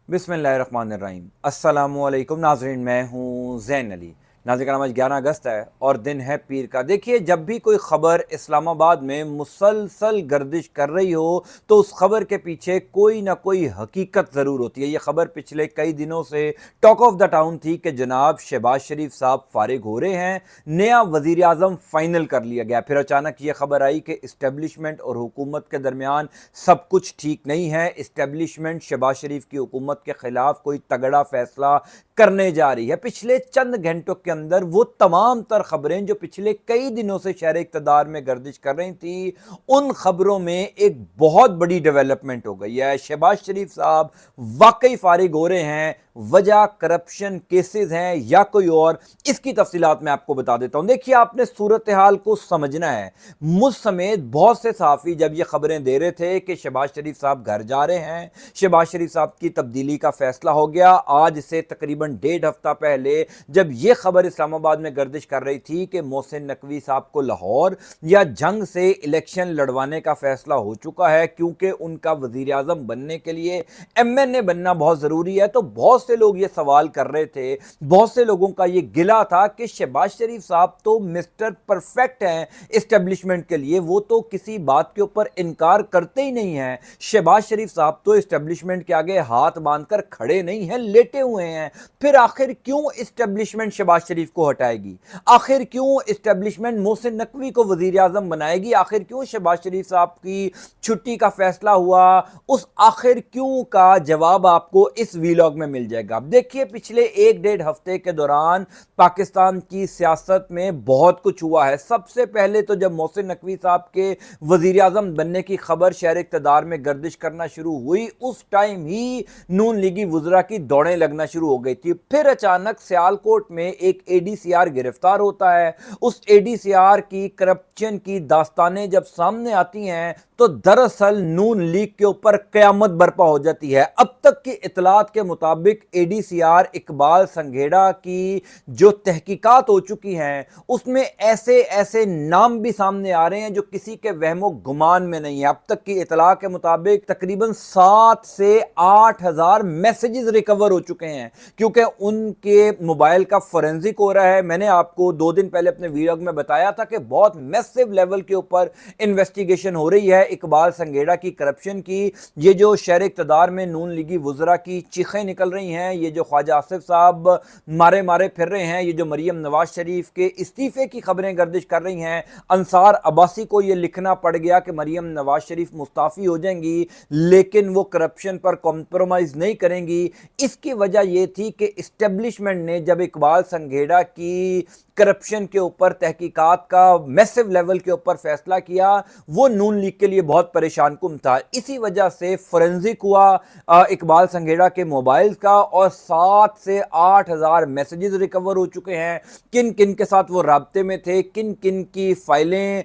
बिस्मिल्लाहिर्रहमानिर्रहीम। अस्सलामुअलैकुम नाज़रीन, मैं हूँ ज़ैन अली। नाज़रीन कराम, आज 11 अगस्त है और दिन है पीर का। देखिए, जब भी कोई ख़बर इस्लामाबाद में मुसलसल गर्दिश कर रही हो तो उस ख़बर के पीछे कोई ना कोई हकीकत ज़रूर होती है। ये ख़बर पिछले कई दिनों से टॉक ऑफ द टाउन थी कि जनाब शहबाज शरीफ साहब फारिग हो रहे हैं, नया वज़ीर आज़म फ़ाइनल कर लिया गया। फिर अचानक ये ख़बर आई कि इस्टेब्लिशमेंट और हुकूमत के दरमियान सब कुछ ठीक नहीं है। इस्टेब्लिशमेंट शहबाज शरीफ की हुकूमत के ख़िलाफ़ कोई तगड़ा फ़ैसला करने जा रही है। पिछले चंद घंटों के अंदर वो तमाम तर खबरें जो पिछले कई दिनों से शहर इक़्तिदार में गर्दिश कर रही थी, उन खबरों में एक बहुत बड़ी डेवलपमेंट हो गई है। शहबाज शरीफ साहब वाकई फारिग हो रहे हैं। वजह करप्शन केसेस हैं या कोई और, इसकी तफसीलात मैं आपको बता देता हूं। देखिए, आपने सूरत हाल को समझना है। मुझ समेत बहुत से सहाफ़ी जब ये खबरें दे रहे थे कि शहबाज शरीफ साहब घर जा रहे हैं, शहबाज शरीफ साहब की तब्दीली का फैसला हो गया, आज से तकरीबन 1.5 हफ्ता पहले जब ये खबर इस्लामाबाद में गर्दिश कर रही थी कि मोहसिन नकवी साहब को लाहौर या जंग से इलेक्शन लड़वाने का फैसला हो चुका है क्योंकि उनका वजीर आजम बनने के लिए MNA बनना बहुत ज़रूरी है, तो बहुत से लोग ये सवाल कर रहे थे, बहुत से लोगों का ये गिला था कि शहबाज शरीफ साहब तो मिस्टर परफेक्ट हैं इस्टेब्लिशमेंट के लिए, वो तो किसी बात के ऊपर इनकार करते ही नहीं हैं। शहबाज शरीफ साहब तो इस्टेब्लिशमेंट के आगे हाथ बांधकर खड़े नहीं हैं, लेटे हुए हैं। फिर आखिर क्यों इस्टेब्लिशमेंट शहबाज शरीफ को हटाएगी? आखिर क्यों इस्टेब्लिशमेंट मोहसिन नकवी को वजीर आजम बनाएगी? आखिर क्यों शहबाज शरीफ साहब की छुट्टी का फैसला हुआ? उस आखिर क्यों का जवाब आपको इस वीलॉग में मिल जाएगा। देखिए, पिछले 1-1.5 हफ्ते के दौरान पाकिस्तान की सियासत में बहुत कुछ हुआ है। सबसे पहले तो जब मोहसिन नकवी साहब के वजीर आजम बनने की खबर शहर इक़्तिदार में गर्दिश करना शुरू हुई, उस टाइम ही नून लीगी वुज़रा की दौड़ें लगना शुरू हो गई थी। फिर अचानक सियालकोट में एक ADCR गिरफ्तार होता है। उस ADCR की करप्शन की दास्तानें जब सामने आती हैं तो दरअसल नून लीग के ऊपर क़यामत बर्पा हो जाती है। अब तक की इतलात के मुताबिक ADCR इकबाल संघेड़ा की जो तहकीकात हो चुकी हैं उसमें ऐसे ऐसे नाम भी सामने आ रहे हैं जो किसी के वहमो गुमान में नहीं है। अब तक की इतला के मुताबिक तकरीबन 7 से 8 हज़ार मैसेजेस रिकवर हो चुके हैं क्योंकि उनके मोबाइल का फोरेंसिक हो रहा है। मैंने आपको 2 दिन पहले अपने वीडियो में बताया था कि बहुत मैसिव लेवल के ऊपर इन्वेस्टिगेशन हो रही है इकबाल संघेड़ा की करप्शन की। ये जो शहर इक़्तिदार में नून लीगी वुज़रा की चीखें निकल रही हैं, ये जो ख्वाजा आसिफ साहब मारे मारे फिर रहे हैं, ये जो मरियम नवाज शरीफ के इस्तीफे की खबरें गर्दिश कर रही हैं, अंसार अब्बासी को ये लिखना पड़ गया कि मरियम नवाज शरीफ मुस्ताफ़ी हो जाएंगी लेकिन वो करप्शन पर कॉम्प्रोमाइज़ नहीं करेंगी। इसकी वजह यह थी कि इस्टेब्लिशमेंट ने जब इकबाल संघेड़ा की करप्शन के ऊपर तहकीकात का मैसिव लेवल के ऊपर फैसला किया, वो नून लीग के लिए बहुत परेशान कुन था। इसी वजह से फोरेंसिक हुआ इकबाल संघेड़ा के मोबाइल का और 7 से 8 हज़ार मैसेजेस रिकवर हो चुके हैं। किन किन के साथ वो राब्ते में थे, किन किन की फाइलें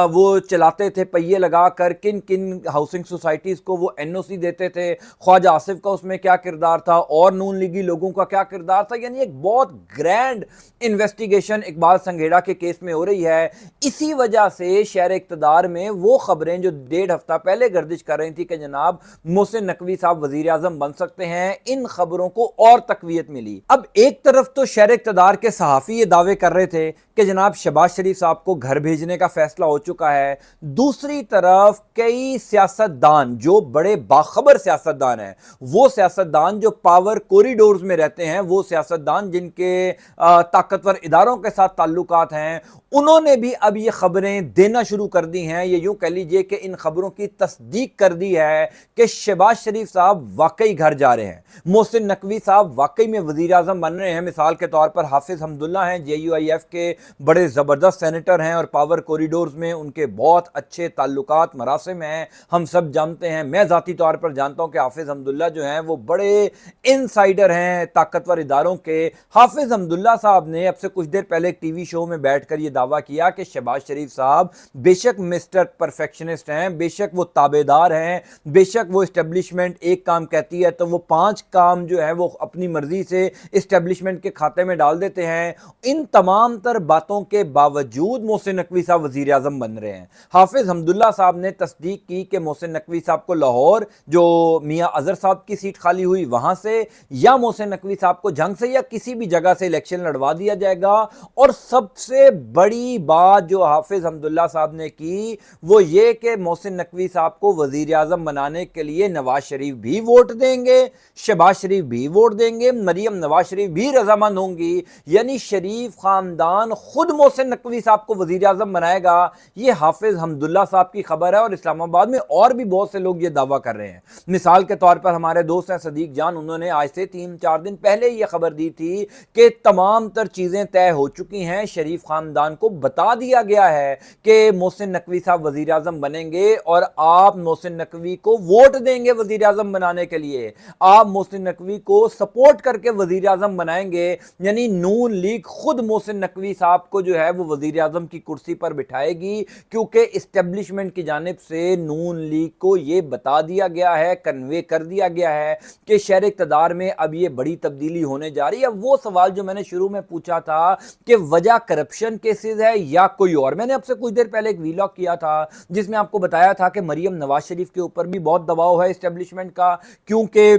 वो चलाते थे पहिए लगाकर, किन किन हाउसिंग सोसाइटीज़ को वो NOC देते थे, ख्वाजा आसिफ का उसमें क्या किरदार था और नून लीगी लोगों का क्या किरदार था। यानी एक बहुत ग्रैंड इन्वेस्टिगेशन इकबाल संघेड़ा के केस में हो रही है। इसी वजह से शहर इक़्तिदार में वो खबरें जो 1.5 हफ्ता पहले गर्दिश कर रही थी कि जनाब मोहसिन नकवी साहब वजीर आजम बन सकते हैं, इन खबरों को और तकवीत मिली। अब एक तरफ तो शहर इक़्तिदार के सहाफ़ी ये दावे कर रहे थे कि जनाब शहबाज शरीफ साहब को घर भेजने का फैसला हो चुका है। दूसरी तरफ कई सियासतदान जो बड़े बाखबर सियासतदान हैं, वो सियासतदान जो पावर कॉरिडोर्स में रहते हैं, वो सियासतदान जिनके ताकतवर इदारों के साथ ताल्लुकात हैं, उन्होंने भी अब ये खबरें देना शुरू कर दी हैं। ये यूं कह लीजिए कि इन खबरों की तस्दीक कर दी है कि शहबाज शरीफ साहब वाकई घर जा रहे हैं, मोहसिन नकवी साहब वाकई में वजीर आजम बन रहे हैं। मिसाल के तौर पर हाफिज हमदुल्ला हैं, JUIF के बड़े ज़बरदस्त सेनेटर हैं और पावर कॉरिडोर्स में उनके बहुत अच्छे ताल्लुकात मरासिम हैं, हम सब जानते हैं। मैं ज़ाती तौर पर जानता हूं कि हाफिज हमदुल्ला जो हैं वो बड़े इनसाइडर हैं ताकतवर इदारों के। हाफिज हमदुल्ला साहब ने अब से कुछ देर पहले एक TV शो में बैठकर ये दावा किया कि शहबाज शरीफ साहब बेशक मिस्टर परफेक्शनिस्ट हैं, बेशक वो ताबेदार हैं, बेशक वो इस्टेब्लिशमेंट एक काम कहती है तो वो 5 काम जो جو ہے وہ اپنی مرضی سے اسٹیبلشمنٹ کے کھاتے میں ڈال دیتے ہیں۔ ان تمام تر باتوں کے باوجود محسن نقوی صاحب وزیر اعظم بن رہے ہیں۔ حافظ حمداللہ صاحب نے تصدیق کی کہ محسن نقوی صاحب کو لاہور جو میاں اظہر صاحب کی سیٹ خالی ہوئی وہاں سے یا محسن نقوی صاحب کو جنگ سے یا کسی بھی جگہ سے الیکشن لڑوا دیا جائے گا۔ اور سب سے بڑی بات جو حافظ حمداللہ صاحب نے کی وہ یہ کہ محسن نقوی صاحب کو وزیر اعظم بنانے کے لیے نواز شریف بھی ووٹ دیں گے، شہباز شریف بھی ووٹ دیں گے، مریم نواز شریف بھی رضامند ہوں گی، یعنی شریف خاندان خود محسن نقوی صاحب کو وزیر اعظم بنائے گا۔ یہ حافظ حمداللہ صاحب کی خبر ہے اور اسلام آباد میں اور بھی بہت سے لوگ یہ دعویٰ کر رہے ہیں۔ مثال کے طور پر ہمارے دوست ہیں صدیق جان، انہوں نے آج سے 3-4 دن پہلے یہ خبر دی تھی کہ تمام تر چیزیں طے ہو چکی ہیں، شریف خاندان کو بتا دیا گیا ہے کہ محسن نقوی صاحب وزیر اعظم بنیں گے اور آپ محسن نقوی کو ووٹ دیں گے وزیر اعظم بنانے کے لیے، آپ محسن نقوی کو سپورٹ کر کے وزیر اعظم بنائیں گے، یعنی نون لیگ خود محسن نقوی صاحب کو جو ہے وہ وزیر اعظم کی کرسی پر بٹھائے گی، کیونکہ اسٹیبلشمنٹ کی جانب سے نون لیگ کو یہ بتا دیا گیا ہے، کنوے کر دیا گیا ہے کہ شہر اقتدار میں اب یہ بڑی تبدیلی ہونے جا رہی ہے۔ وہ سوال جو میں نے شروع میں پوچھا تھا کہ وجہ کرپشن کیسز ہے یا کوئی اور، میں نے اب سے کچھ دیر پہلے ایک ویلاگ کیا تھا جس میں آپ کو بتایا تھا کہ مریم نواز شریف کے اوپر بھی بہت دباؤ ہے اسٹیبلشمنٹ کا، کیونکہ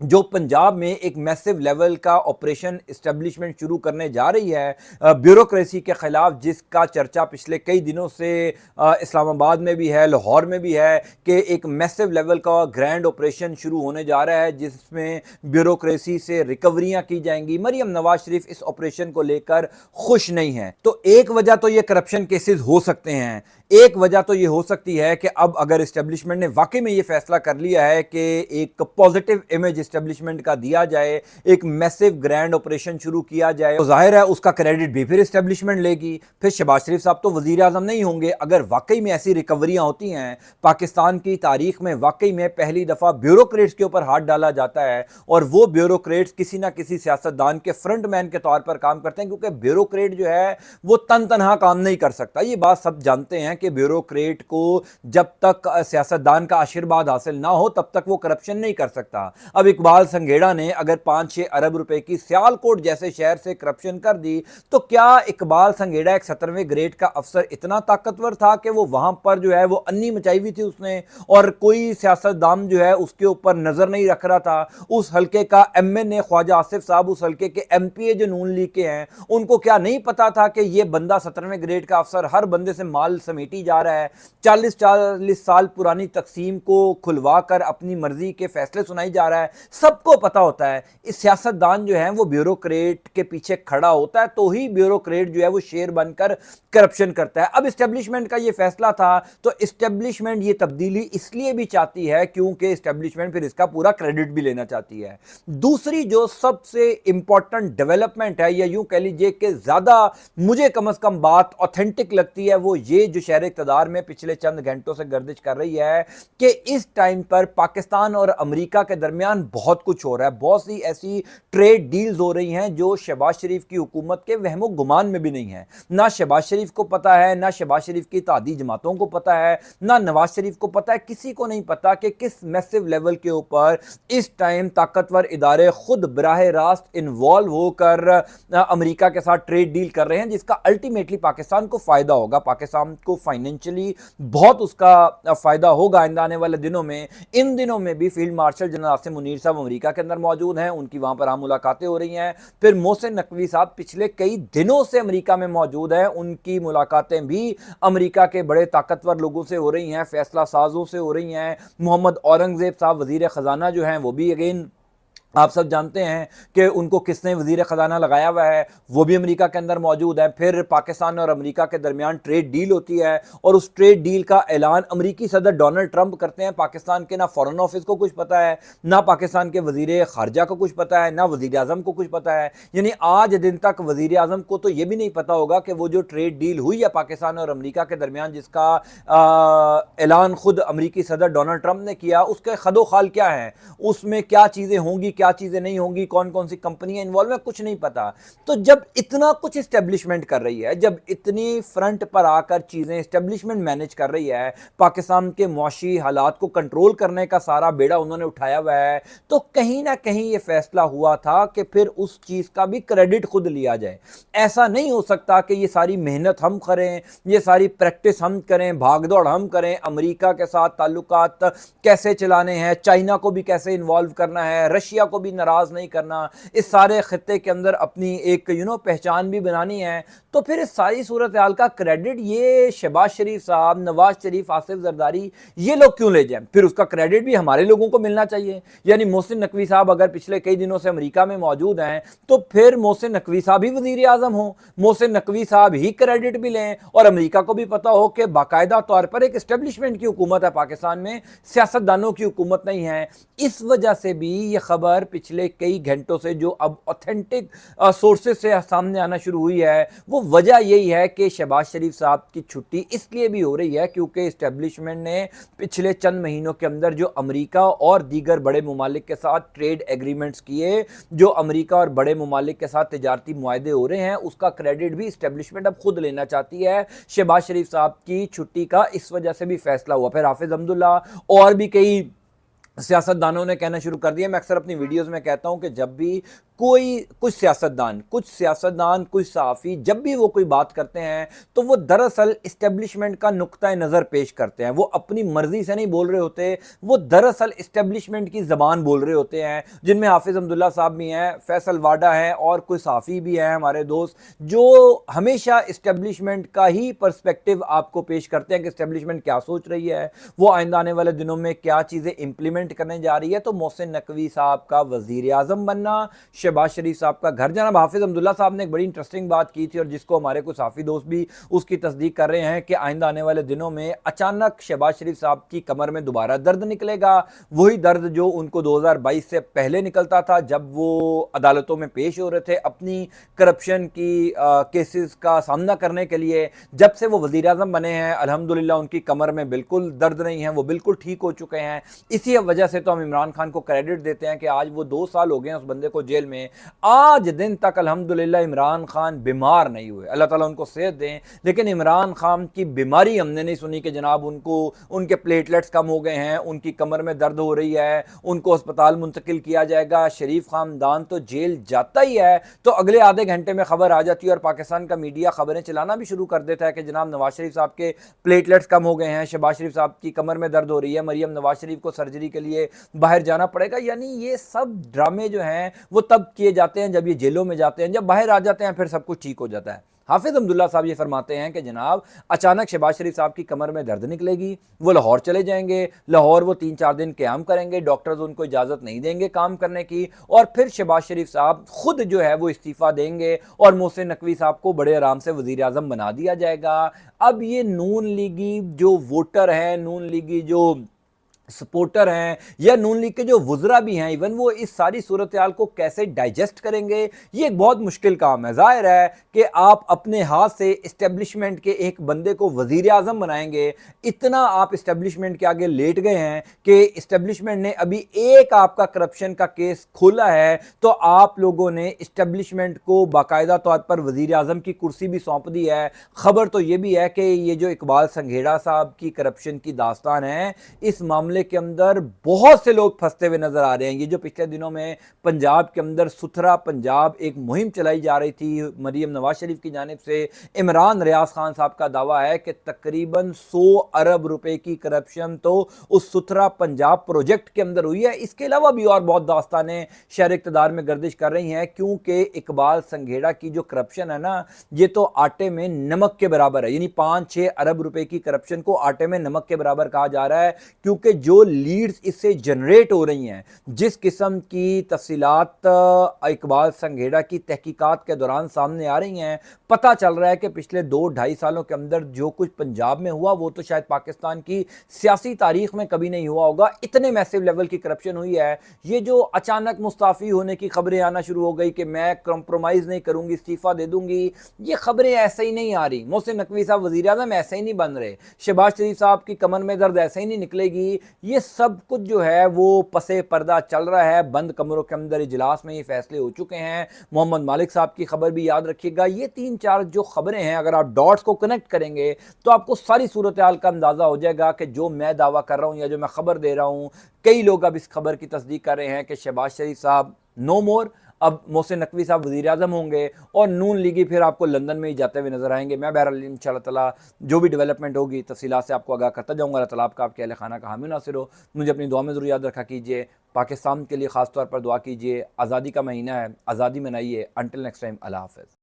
جو پنجاب میں ایک میسو لیول کا آپریشن اسٹیبلشمنٹ شروع کرنے جا رہی ہے بیوروکریسی کے خلاف، جس کا چرچا پچھلے کئی دنوں سے اسلام آباد میں بھی ہے، لاہور میں بھی ہے، کہ ایک میسو لیول کا گرینڈ آپریشن شروع ہونے جا رہا ہے جس میں بیوروکریسی سے ریکوریاں کی جائیں گی۔ مریم نواز شریف اس آپریشن کو لے کر خوش نہیں ہیں، تو ایک وجہ تو یہ کرپشن کیسز ہو سکتے ہیں، ایک وجہ تو یہ ہو سکتی ہے کہ اب اگر اسٹیبلشمنٹ نے واقعی میں یہ فیصلہ کر لیا ہے کہ ایک پازیٹیو امیج اسٹیبلشمنٹ کا دیا جائے، ایک میسو گرینڈ آپریشن شروع کیا جائے، تو ظاہر ہے اس کا کریڈٹ بھی پھر اسٹیبلشمنٹ لے گی، پھر شہباز شریف صاحب تو وزیر اعظم نہیں ہوں گے۔ اگر واقعی میں ایسی ریکوریاں ہوتی ہیں، پاکستان کی تاریخ میں واقعی میں پہلی دفعہ بیوروکریٹس کے اوپر ہاتھ ڈالا جاتا ہے اور وہ بیوروکریٹس کسی نہ کسی سیاستدان کے فرنٹ مین کے طور پر کام کرتے ہیں، کیونکہ بیوروکریٹ جو ہے وہ تنہا کام نہیں کر سکتا، یہ بات سب جانتے ہیں کہ بیوروکریٹ کو جب تک سیاستدان کا آشیرواد حاصل نہ ہو تب تک وہ کرپشن نہیں کر سکتا۔ اب اقبال سنگھیڑا نے اگر 5-6 ارب روپے کی سیالکوٹ جیسے شہر سے کرپشن کر دی تو کیا اقبال سنگھیڑا ایک 17ویں گریڈ کا افسر اتنا طاقتور تھا کہ وہ وہاں پر جو ہے وہ انی مچائی ہوئی تھی اس نے اور کوئی سیاستدان جو ہے اس کے اوپر نظر نہیں رکھ رہا تھا؟ اس حلقے کا ایم این اے خواجہ آصف صاحب، اس حلقے کے ایم پی اے جو نون لیگ کے ہیں، ان کو کیا نہیں پتا تھا کہ یہ بندہ 17ویں گریڈ کا افسر ہر بندے سے مال سمیٹی جا رہا ہے، 40 سال پرانی تقسیم کو کھلوا کر اپنی مرضی کے فیصلے سنائی جا رہا ہے؟ سب کو پتا ہوتا ہے۔ اس سیاستدان جو ہے وہ بیوروکریٹ کے پیچھے کھڑا ہوتا ہے تو ہی بیوروکریٹ جو ہے وہ شیر بن کر کرپشن کرتا ہے۔ اب اسٹیبلشمنٹ کا یہ فیصلہ تھا تو اسٹیبلشمنٹ یہ تبدیلی اس لیے بھی چاہتی ہے کیونکہ اسٹیبلشمنٹ پھر اس کا پورا کریڈٹ بھی لینا چاہتی ہے۔ دوسری جو سب سے امپورٹنٹ ڈیولپمنٹ ہے، یا یوں کہہ لیجئے کہ زیادہ مجھے کم از کم بات آتھینٹک لگتی ہے، وہ یہ جو شہر اقتدار میں پچھلے چند گھنٹوں سے گردش کر رہی ہے کہ اس ٹائم پر پاکستان اور امریکہ کے درمیان بہت کچھ ہو رہا ہے، بہت سی ایسی ٹریڈ ڈیلز ہو رہی ہیں جو شہباز شریف کی حکومت کے وہم و گمان میں بھی نہیں ہے۔ نہ شہباز شریف کو پتا ہے، نہ شہباز شریف کی اتحادی جماعتوں کو پتا ہے، نہ نواز شریف کو پتا ہے، کسی کو نہیں پتا کہ کس میسو لیول کے اوپر اس ٹائم طاقتور ادارے خود براہ راست انوالو ہو کر امریکہ کے ساتھ ٹریڈ ڈیل کر رہے ہیں، جس کا الٹیمیٹلی پاکستان کو فائدہ ہوگا، پاکستان کو فائنینشلی بہت اس کا فائدہ ہوگا آئندہ آنے والے دنوں میں۔ ان دنوں میں بھی field marshal general Asim Munir صاحب امریکہ کے اندر موجود ہیں، ان کی وہاں پر عام ملاقاتیں ہو رہی ہیں۔ پھر محسن نقوی صاحب پچھلے کئی دنوں سے امریکہ میں موجود ہیں، ان کی ملاقاتیں بھی امریکہ کے بڑے طاقتور لوگوں سے ہو رہی ہیں، فیصلہ سازوں سے ہو رہی ہیں۔ محمد اورنگزیب صاحب وزیر خزانہ جو ہیں وہ بھی اگین آپ سب جانتے ہیں کہ ان کو کس نے وزیر خزانہ لگایا ہوا ہے، وہ بھی امریکہ کے اندر موجود ہیں۔ پھر پاکستان اور امریکہ کے درمیان ٹریڈ ڈیل ہوتی ہے اور اس ٹریڈ ڈیل کا اعلان امریکی صدر ڈونلڈ ٹرمپ کرتے ہیں۔ پاکستان کے نہ فارن آفس کو کچھ پتا ہے، نہ پاکستان کے وزیر خارجہ کو کچھ پتا ہے، نہ وزیر اعظم کو کچھ پتا ہے۔ یعنی آج دن تک وزیر اعظم کو تو یہ بھی نہیں پتا ہوگا کہ وہ جو ٹریڈ ڈیل ہوئی ہے پاکستان اور امریکہ کے درمیان، جس کا اعلان خود امریکی صدر ڈونلڈ ٹرمپ نے کیا، اس کے خد و خال کیا ہیں، اس میں کیا چیزیں ہوں گی، क्या चीज़ें नहीं होंगी, कौन कौन सी कंपनियां इन्वॉल्व है, कुछ नहीं पता। तो जब इतना कुछ इस्टेब्लिशमेंट कर रही है, जब इतनी फ्रंट पर आकर चीज़ें इस्टेब्लिशमेंट मैनेज कर रही है, पाकिस्तान के मुआशी हालात को कंट्रोल करने का सारा बेड़ा उन्होंने उठाया हुआ है, तो कहीं ना कहीं ये फैसला हुआ था कि फिर उस चीज़ का भी क्रेडिट खुद लिया जाए। ऐसा नहीं हो सकता कि ये सारी मेहनत हम करें, ये सारी प्रैक्टिस हम करें, भागदौड़ हम करें, अमेरिका के साथ ताल्लुकात कैसे चलाने हैं, चाइना को भी कैसे इन्वॉल्व करना है, रशिया को भी नाराज़ नहीं करना, इस सारे खत्ते के अंदर अपनी एक पहचान भी बनानी है। तो फिर इस सारी सूरत हाल का क्रेडिट ये शहबाज शरीफ साहब, नवाज शरीफ, आसिफ जरदारी, ये लोग क्यों ले जाएं? फिर उसका क्रेडिट भी हमारे लोगों को मिलना चाहिए। यानी मोहसिन नकवी साहब अगर पिछले कई दिनों से अमेरिका में मौजूद हैं, तो फिर मोहसिन नकवी साहब ही वजीर आजम हो, मोहसिन नकवी साहब ही क्रेडिट भी लें, और अमेरिका को भी पता हो कि बाकायदा तौर पर एक एस्टेब्लिशमेंट की हुकूमत है पाकिस्तान में, सियासतदानों की हुकूमत नहीं है। इस वजह से भी ये खबर पिछले कई घंटों से जो अब ऑथेंटिक सोर्सेज से सामने आना शुरू हुई है, वो वजह यही है कि शहबाज शरीफ साहब की छुट्टी इसलिए भी हो रही है क्योंकि इस्टेब्लिशमेंट ने पिछले चंद महीनों के अंदर जो अमेरिका और दीगर बड़े ममालिक के साथ ट्रेड एग्रीमेंट्स किए, जो अमेरिका और बड़े ममालिक के साथ तिजारती मुआहदे हो रहे हैं, उसका क्रेडिट भी इस्टेब्लिशमेंट अब खुद लेना चाहती है। शहबाज शरीफ साहब की छुट्टी का इस वजह से भी फैसला हुआ। फिर हाफिज अब्दुल्ला और भी कई सियासतदानों ने कहना शुरू कर दिया। मैं अक्सर अपनी वीडियोस में कहता हूं कि जब भी कुछ सियासतदान, कुछ सहाफ़ी जब भी वो कोई बात करते हैं तो वो दरअसल इस्टेब्लिशमेंट का नुक्ता नज़र पेश करते हैं। वो अपनी मर्जी से नहीं बोल रहे होते, वो दरअसल इस्टेब्लिशमेंट की ज़बान बोल रहे होते हैं, जिनमें हाफिज़ अब्दुल्ला साहब भी हैं, फैसल वाडा हैं और कुछ सहाफ़ी भी हैं हमारे दोस्त, जो हमेशा इस्टेब्लिशमेंट का ही पर्सपेक्टिव आपको पेश करते हैं कि इस्टेब्लिशमेंट क्या सोच रही है, वो आइंदा आने वाले दिनों में क्या चीज़ें इंप्लीमेंट करने जा रही है। तो मोहसिन नकवी साहब का वज़ीर आज़म बनना, शहबाज शरीफ साहब का घर जाना। हाफिज अब्दुल्ला साहब ने एक बड़ी इंटरेस्टिंग बात की थी और जिसको हमारे कुछ साफी दोस्त भी उसकी तस्दीक कर रहे हैं कि आइंदा आने वाले दिनों में अचानक शहबाज शरीफ साहब की कमर में दोबारा दर्द निकलेगा, वही दर्द जो उनको 2022 से पहले निकलता था जब वो अदालतों में पेश हो रहे थे अपनी करप्शन की केसेस का सामना करने के लिए। जब से वो वज़ीर आज़म बने हैं अल्हम्दुलिल्लाह उनकी कमर में बिल्कुल दर्द नहीं है, वो बिल्कुल ठीक हो चुके हैं। इसी वजह से तो हम इमरान खान को क्रेडिट देते हैं कि आज वो 2 साल हो गए हैं उस बंदे को जेल में, आज दिन तक अल्हम्दुलिल्लाह इमरान खान बीमार नहीं हुए, अल्लाह ताला उनको सेहत दें। लेकिन इमरान खान की बीमारी हमने नहीं सुनी कि जनाब उनको उनके प्लेटलेट्स कम हो गए हैं, उनकी कमर में दर्द हो रही है, उनको अस्पताल मुंतकिल किया जाएगा। शरीफ खानदान तो जेल जाता ही है तो अगले आधे घंटे में खबर आ जाती है और पाकिस्तान का मीडिया खबरें चलाना भी शुरू कर देता है कि जनाब नवाज शरीफ साहब के प्लेटलेट्स कम हो गए हैं, शहबाज शरीफ साहब की कमर में दर्द हो रही है, मरियम नवाज शरीफ को सर्जरी के लिए बाहर जाना पड़ेगा। यानी ये सब ड्रामे जो हैं वो तब किए जाते हैं जब ये जेलों में जाते हैं, जब बाहर आ जाते हैं फिर सब कुछ ठीक हो जाता है। हाफिज अब्दुल्ला साहब ये फरमाते हैं कि जनाब अचानक शहबाज शरीफ साहब की कमर में दर्द निकलेगी, वो लाहौर चले जाएंगे, लाहौर वो 3-4 दिन क़याम करेंगे, डॉक्टर्स उनको इजाज़त नहीं देंगे काम करने की, और फिर शहबाज शरीफ साहब खुद जो है वो इस्तीफ़ा देंगे और मोहसिन नकवी साहब को बड़े आराम से वज़ीर आज़म बना दिया जाएगा। अब ये नून लीगी जो वोटर हैं, नून लीगी जो सपोर्टर हैं या नून लीग के जो वुज़रा भी हैं, इवन वो इस सारी सूरत हाल को कैसे डाइजेस्ट करेंगे, ये एक बहुत मुश्किल काम है। ज़ाहिर है कि आप अपने हाथ से इस्टेब्लिशमेंट के एक बंदे को वज़ीर आज़म बनाएंगे, इतना आप इस्टेब्लिशमेंट के आगे लेट गए हैं कि इस्टेब्लिशमेंट ने अभी एक आपका करप्शन का केस खोला है तो आप लोगों ने इस्टेब्लिशमेंट को बाकायदा तौर पर वज़ीर आज़म की कुर्सी भी सौंप दी है। ख़बर तो ये भी है कि ये जो इकबाल संघेड़ा साहब की करप्शन की दास्तान है, इस मामले के अंदर बहुत से लोग फंसते हुए नजर आ रहे हैं। ये जो पिछले दिनों में पंजाब के अंदर सुथरा पंजाब एक मुहिम चलाई जा रही थी मरियम नवाज शरीफ की जानिब से, इमरान रियाज खान साहब का दावा है कि तकरीबन 100 अरब रुपए की करप्शन तो उस सुथरा पंजाब प्रोजेक्ट के अंदर हुई है। इसके अलावा भी और बहुत दास्तानें शहर इक़्तिदार में गर्दिश कर रही हैं, क्योंकि इकबाल संघेड़ा की जो करप्शन है ना, ये तो आटे में नमक के बराबर है। यानी 5-6 अरब रुपए की करप्शन को आटे में नमक के बराबर कहा जा रहा है, क्योंकि जो लीड्स इससे जनरेट हो रही हैं, जिस किस्म की तफसीलात इकबाल संघेड़ा की तहकीकात के दौरान सामने आ रही हैं, पता चल रहा है कि पिछले 2-2.5 सालों के अंदर जो कुछ पंजाब में हुआ वो तो शायद पाकिस्तान की सियासी तारीख में कभी नहीं हुआ होगा। इतने मैसिव लेवल की करप्शन हुई है। ये जो अचानक मुस्ताफ़ी होने की खबरें आना शुरू हो गई कि मैं कंप्रोमाइज़ नहीं करूंगी, इस्तीफ़ा दे दूंगी, ये खबरें ऐसे ही नहीं आ रही। मोहसिन नकवी साहब वज़ीर आज़म ऐसे ही नहीं बन रहे, शहबाज शरीफ साहब की कमर में दर्द ऐसे ही नहीं निकलेगी। یہ سب کچھ جو ہے وہ پسے پردہ چل رہا ہے، بند کمروں کے اندر اجلاس میں یہ فیصلے ہو چکے ہیں۔ محمد مالک صاحب کی خبر بھی یاد رکھیے گا۔ یہ 3-4 جو خبریں ہیں، اگر آپ ڈاٹس کو کنیکٹ کریں گے تو آپ کو ساری صورتحال کا اندازہ ہو جائے گا کہ جو میں دعویٰ کر رہا ہوں یا جو میں خبر دے رہا ہوں، کئی لوگ اب اس خبر کی تصدیق کر رہے ہیں کہ شہباز شریف صاحب نو مور، اب محسن نقوی صاحب وزیر اعظم ہوں گے اور نون لیگی پھر آپ کو لندن میں ہی جاتے ہوئے نظر آئیں گے۔ میں بہرحال ان شاء اللہ تعالیٰ جو بھی ڈیولپمنٹ ہوگی تفصیلات سے آپ کو آگاہ کرتا جاؤں گا۔ اللہ تعالیٰ آپ کے اہل خانہ کا حامی ناصر ہو۔ مجھے اپنی دعا میں ضرور یاد رکھا کیجیے۔ پاکستان کے لیے خاص طور پر دعا کیجیے۔ آزادی کا مہینہ ہے، آزادی منائیے۔ انٹل نیکسٹ ٹائم، اللہ حافظ۔